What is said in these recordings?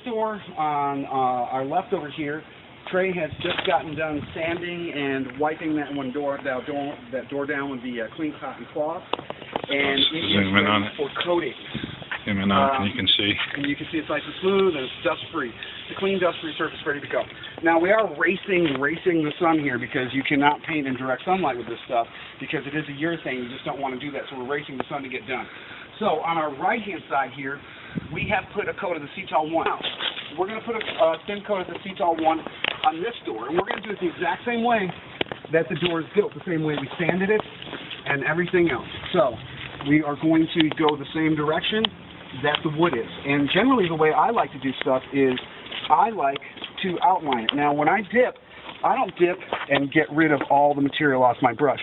door on our left over here, Trey has just gotten done sanding and wiping that door down with the clean cotton cloth, and it is ready for coating. Zoom in on it, and you can see. And you can see it's nice and smooth and it's dust-free. It's a clean, dust-free surface ready to go. Now we are racing the sun here because you cannot paint in direct sunlight with this stuff because it is a urethane. You just don't want to do that, so we're racing the sun to get done. So on our right-hand side here, we have put a coat of the Cetol 1. Now, we're going to put a thin coat of the Cetol 1 on this door, and we're going to do it the exact same way that the door is built, the same way we sanded it and everything else. So we are going to go the same direction that the wood is. And generally the way I like to do stuff is I like to outline it. Now when I dip, I don't dip and get rid of all the material off my brush.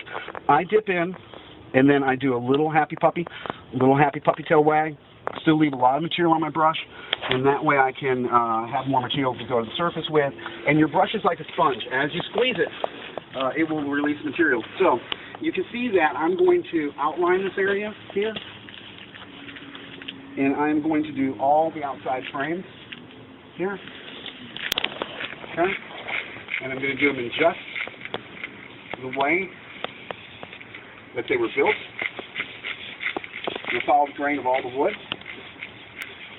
I dip in and then I do a little happy puppy tail wag, still leave a lot of material on my brush, and that way I can have more material to go to the surface with. And your brush is like a sponge. As you squeeze it, it will release material. So you can see that I'm going to outline this area here, and I'm going to do all the outside frames here. Okay? And I'm going to do them in just the way that they were built. I'm going to follow the grain of all the wood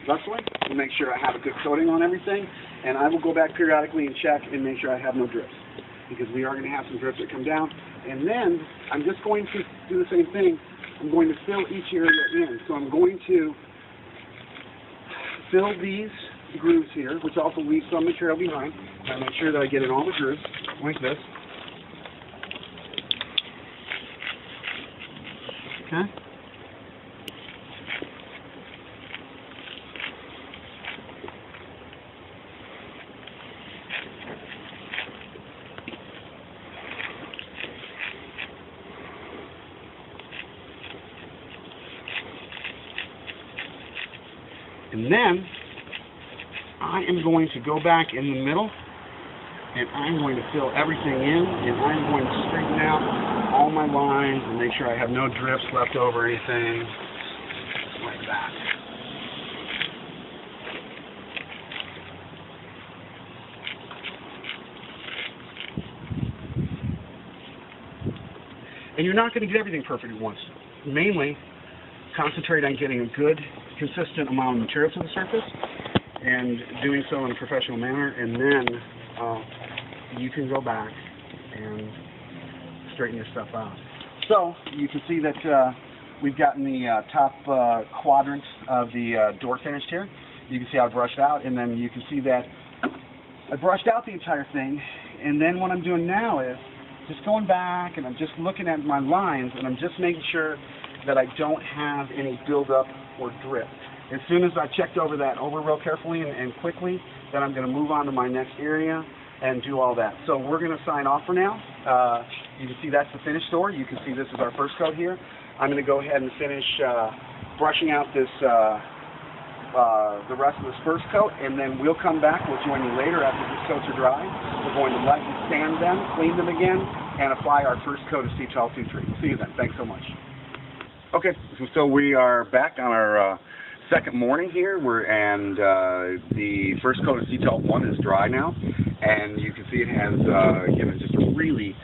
thusly to make sure I have a good coating on everything, and I will go back periodically and check and make sure I have no drips, because we are going to have some drips that come down. And then I'm just going to do the same thing. I'm going to fill each area in. So I'm going to fill these grooves here, which also leaves some material behind. I make sure that I get in all the grooves like this. Okay. And then I am going to go back in the middle and I'm going to fill everything in, and I'm going to straighten out all my lines and make sure I have no drips left over or anything like that. And you're not going to get everything perfect at once. Mainly, concentrate on getting a good, consistent amount of material to the surface and doing so in a professional manner, and then you can go back and straighten your stuff out. So you can see that we've gotten the top quadrant of the door finished here. You can see how I brushed out, and then you can see that I brushed out the entire thing, and then what I'm doing now is just going back and I'm just looking at my lines, and I'm just making sure that I don't have any buildup or drip. As soon as I checked over that real carefully and quickly, then I'm going to move on to my next area and do all that. So we're going to sign off for now. You can see that's the finished door. You can see this is our first coat here. I'm going to go ahead and finish brushing out this the rest of this first coat, and then we'll come back. We'll join you later after these coats are dry. We're going to lightly sand them, clean them again, and apply our first coat of Cetol 2-3. See you then. Thanks so much. Okay, so we are back on our second morning here, and the first coat of Cetol 1 is dry now, and you can see it has again, just a really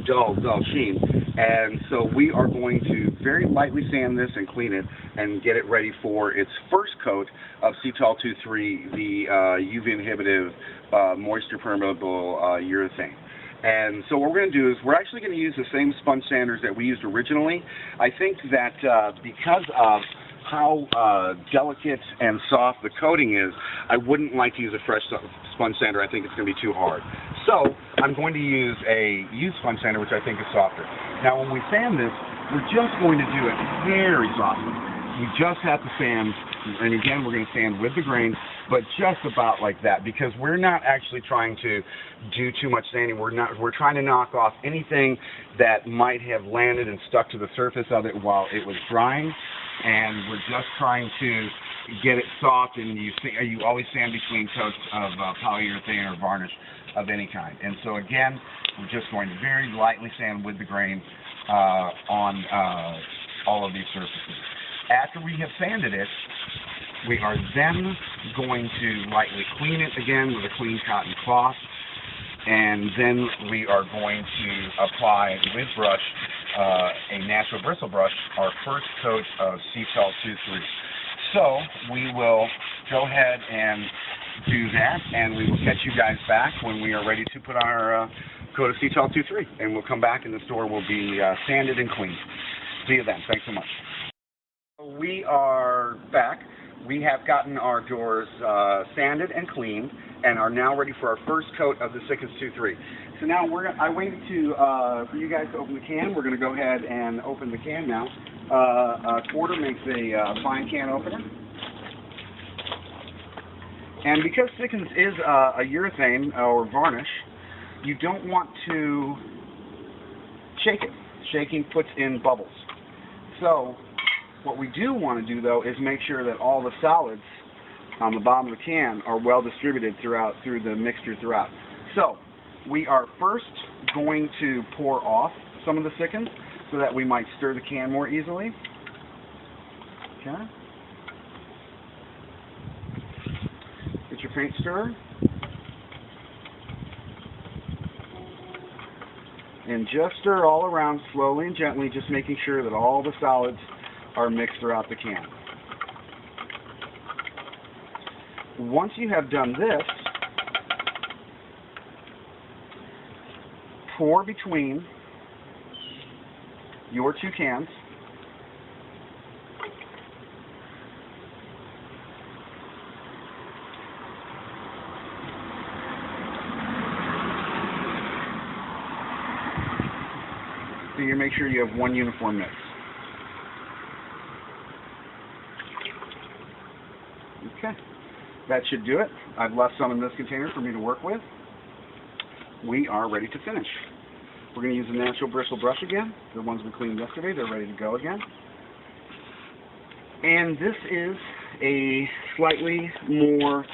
dull sheen. And so we are going to very lightly sand this and clean it and get it ready for its first coat of Cetol 2-3, the UV inhibitive, moisture permeable urethane. And so what we're going to do is we're actually going to use the same sponge sanders that we used originally. I think that because of how delicate and soft the coating is, I wouldn't like to use a fresh sponge sander. I think it's going to be too hard. So I'm going to use a used sponge sander, which I think is softer. Now when we sand this, we're just going to do it very softly. We just have to sand, and again we're going to sand with the grain, but just about like that, because we're not actually trying to do too much sanding. We're trying to knock off anything that might have landed and stuck to the surface of it while it was drying, and we're just trying to get it soft. And you always sand between coats of polyurethane or varnish of any kind. And so again, we're just going to very lightly sand with the grain on all of these surfaces. After we have sanded it, We are then going to lightly clean it again with a clean cotton cloth, and then we are going to apply with brush, a natural bristle brush, our first coat of Cetol 2-3. So we will go ahead and do that, and we will catch you guys back when we are ready to put our coat of Cetol 2-3, and we'll come back and the store will be sanded and cleaned. See you then. Thanks so much. We are back. We have gotten our doors sanded and cleaned and are now ready for our first coat of the Sikkens 2-3. So now I waited for you guys to open the can. We're going to go ahead and open the can now. A quarter makes a fine can opener. And because Sikkens is a urethane or varnish, you don't want to shake it. Shaking puts in bubbles. So what we do want to do, though, is make sure that all the solids on the bottom of the can are well distributed through the mixture throughout. So we are first going to pour off some of the Sikkens so that we might stir the can more easily. Okay. Get your paint stirrer. And just stir all around slowly and gently, just making sure that all the solids are mixed throughout the can. Once you have done this, pour between your two cans. So you make sure you have one uniform mix. Okay, that should do it. I've left some in this container for me to work with. We are ready to finish. We're going to use a natural bristle brush again. The ones we cleaned yesterday, they're ready to go again. And this is a slightly more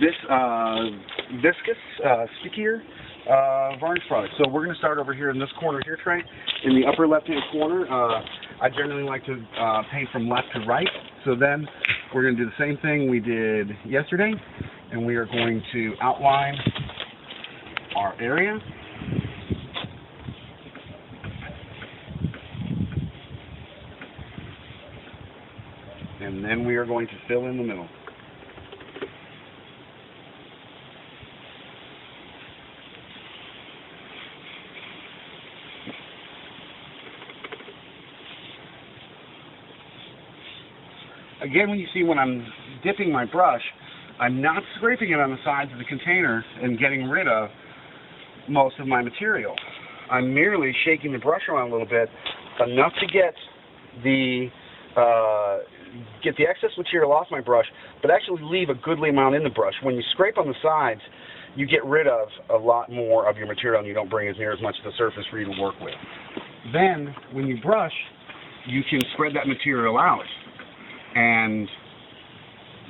viscous, stickier varnish product. So we're going to start over here in this corner here, Trey. In the upper left-hand corner, I generally like to paint from left to right. So then we're going to do the same thing we did yesterday, and we are going to outline our area. And then we are going to fill in the middle. Again, when you see when I'm dipping my brush, I'm not scraping it on the sides of the container and getting rid of most of my material. I'm merely shaking the brush around a little bit, enough to get the excess material off my brush, but actually leave a goodly amount in the brush. When you scrape on the sides, you get rid of a lot more of your material and you don't bring as near as much to the surface for you to work with. Then, when you brush, you can spread that material out and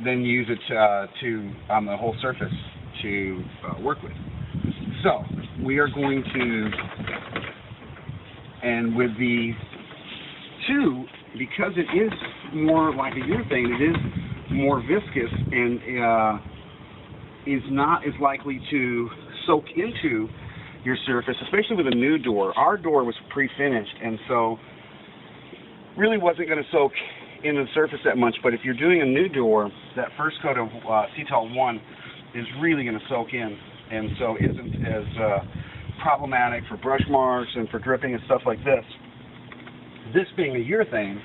then use it on the whole surface to work with. So, we are going to, and with the two, because it is more like a urethane, it is more viscous and is not as likely to soak into your surface, especially with a new door. Our door was pre-finished, and so really wasn't going to soak into the surface that much, but if you're doing a new door, that first coat of Cetol 1 is really going to soak in, and so isn't as problematic for brush marks and for dripping and stuff like this. This being a urethane,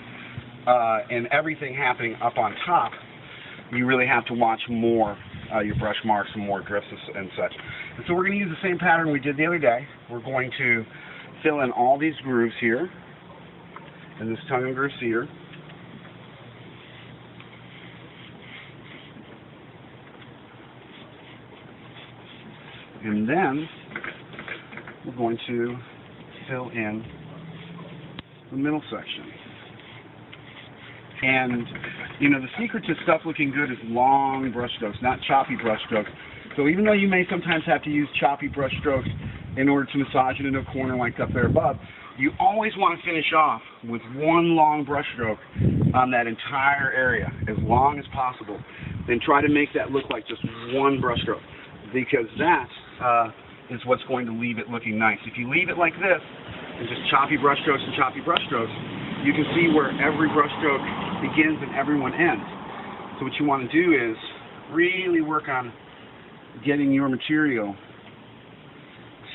and everything happening up on top, you really have to watch more your brush marks and more drips and such. And so we're going to use the same pattern we did the other day. We're going to fill in all these grooves here, and this tongue and groove sear. And then we're going to fill in the middle section. And, you know, the secret to stuff looking good is long brush strokes, not choppy brush strokes. So even though you may sometimes have to use choppy brush strokes in order to massage it into a corner like up there above, You always want to finish off with one long brush stroke on that entire area, as long as possible. Then try to make that look like just one brush stroke, because that is what's going to leave it looking nice. If you leave it like this, and just choppy brush strokes and choppy brush strokes, you can see where every brush stroke begins and every one ends. So what you want to do is really work on getting your material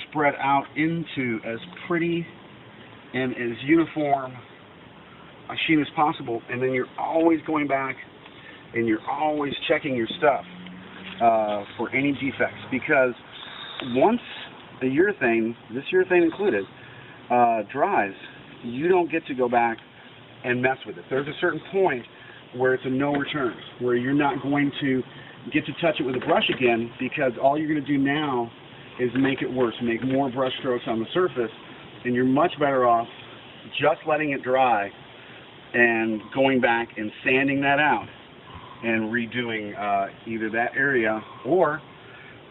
spread out into as pretty and as uniform a sheen as possible, and then you're always going back and you're always checking your stuff for any defects, because once the urethane, this urethane included, dries, you don't get to go back and mess with it. There's a certain point where it's a no return, where you're not going to get to touch it with a brush again, because all you're going to do now is make it worse, make more brush strokes on the surface, and you're much better off just letting it dry and going back and sanding that out and redoing either that area, or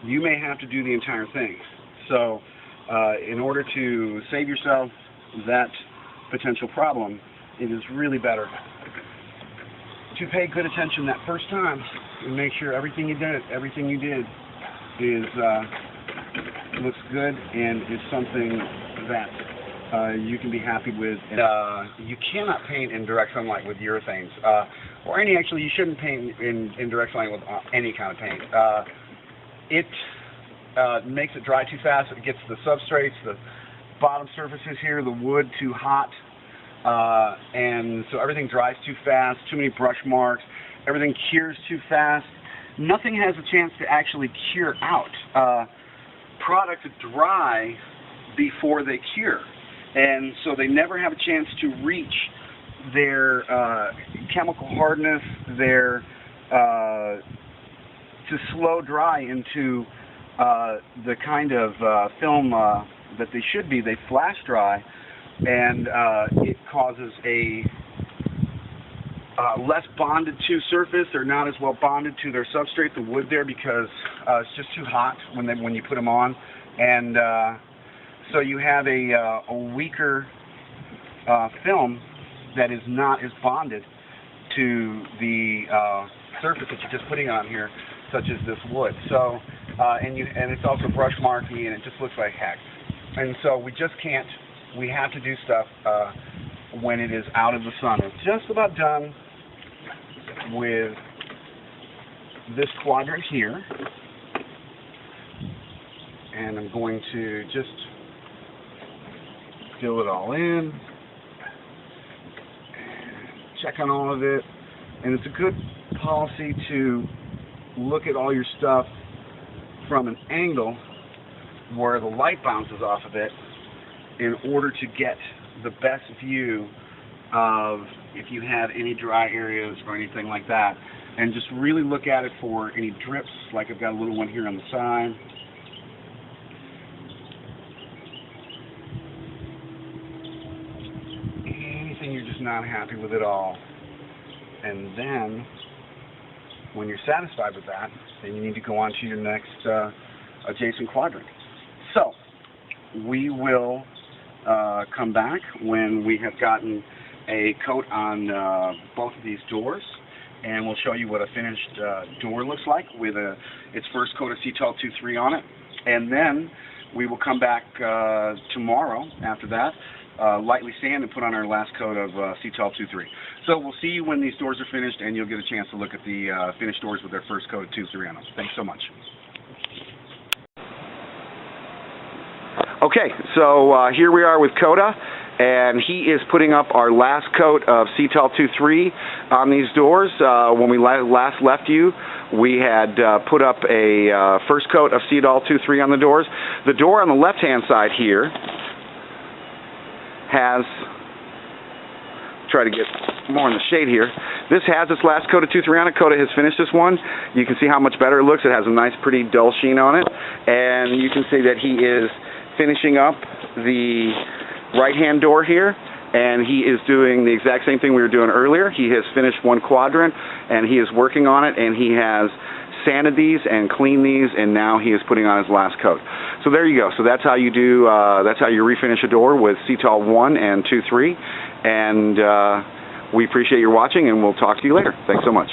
you may have to do the entire thing. So in order to save yourself that potential problem, it is really better to pay good attention that first time and make sure everything you did is looks good and is something that you can be happy with. You cannot paint in direct sunlight with urethanes, or actually you shouldn't paint in direct sunlight with any kind of paint. It makes it dry too fast. It gets the substrates, the bottom surfaces here, the wood too hot, and so everything dries too fast, too many brush marks, everything cures too fast. Nothing has a chance to actually cure out. Products dry before they cure, and so they never have a chance to reach their chemical hardness, their to slow dry into the kind of film that they should be. They flash dry, and it causes a less bonded to surface. They're not as well bonded to their substrate, the wood there, because it's just too hot when you put them on, and so you have a weaker film that is not as bonded to the surface that you're just putting on here, such as this wood. So and it's also brush marky, and it just looks like heck. And so we just can't. We have to do stuff when it is out of the sun. It's just about done with this quadrant here, and I'm going to just fill it all in, check on all of it, and it's a good policy to look at all your stuff from an angle where the light bounces off of it in order to get the best view of if you have any dry areas or anything like that, and just really look at it for any drips, like I've got a little one here on the side. Anything you're just not happy with at all. And then when you're satisfied with that, then you need to go on to your next adjacent quadrant. So we will come back when we have gotten a coat on both of these doors, and we'll show you what a finished door looks like with its first coat of Cetol 2-3 on it. And then we will come back tomorrow after that, lightly sand and put on our last coat of Cetol 2-3. So we'll see you when these doors are finished, and you'll get a chance to look at the finished doors with their first coat of 2-3 on them. Thanks so much. Okay, so here we are with Coda, and he is putting up our last coat of Cetol 2-3 on these doors. When we last left you, we had put up a first coat of Cetol 2-3 on the doors. The door on the left-hand side here has, try to get more in the shade here, this has its last coat of 2-3 on it. Coda has finished this one. You can see how much better it looks. It has a nice, pretty dull sheen on it, and you can see that he is finishing up the right-hand door here, and he is doing the exact same thing we were doing earlier. He has finished one quadrant, and he is working on it, and he has sanded these and cleaned these, and now he is putting on his last coat. So there you go. So that's how you do, that's how you refinish a door with Cetol 1 and 2.3. And we appreciate your watching, and we'll talk to you later. Thanks so much.